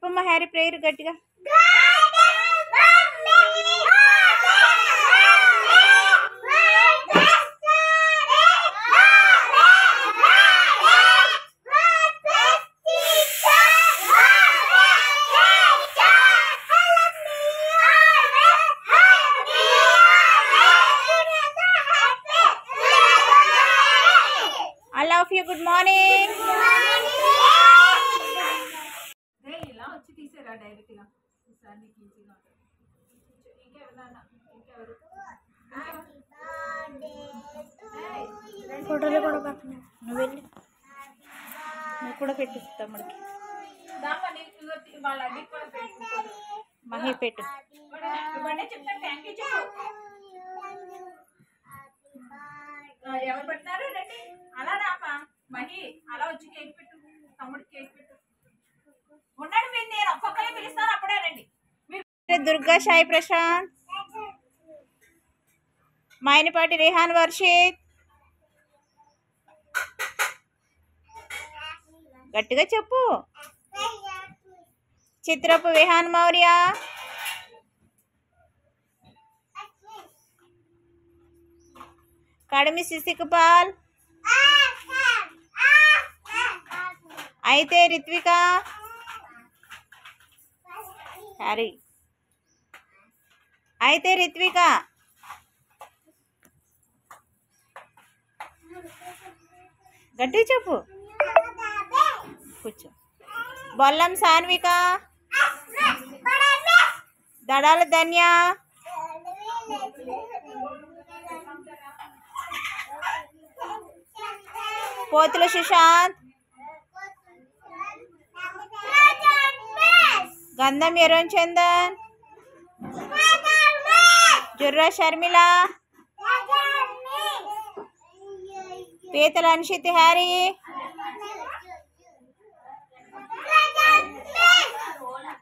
చెప్పమ్మా Harry prayer గట్టిగా. I love you. Good morning. ఫోటోలు కూడా పక్కన నువ్వు వెళ్ళి నువ్వు కూడా పెట్టు తమ్ముడికి. మహి పెట్టు. ఎవరు పెట్టినారు రండి. అలా రామా మహి, అలా వచ్చి కేక్ పెట్టు, తమ్ముడికి కేక్ పెట్టు. ఉండండి, మీరు నేను ఒక్కొక్కరే పిలుస్తాను, అప్పుడే రండి. దుర్గా సాయి ప్రశాంత్, మైనపాటి రేహాన్ వర్షిత్. గట్టిగా చెప్పు. చిత్రపు విహాన్ మౌర్య, కడిమి శిశికపాల్, అయితే రిత్విక, హ్యారీ, అయితే రిత్విక, గట్టి చెప్పు. కూర్చో. బొల్లం సాన్విక, దడాల ధన్య, పోతుల సుశాంత్, గంధం ఎరోన్ చందన్, జుర్రా షర్మిల, పీతల అన్షిత్ హ్యారీ,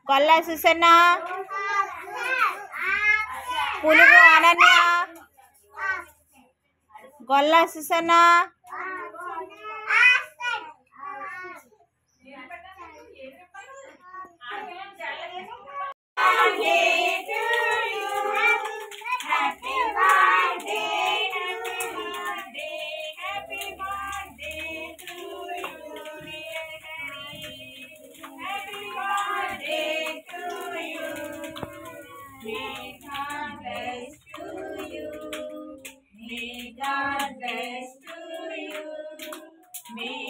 కొల్లా సుసన్న, పులుగు అనన్య, గొల్లా సుసన్న, May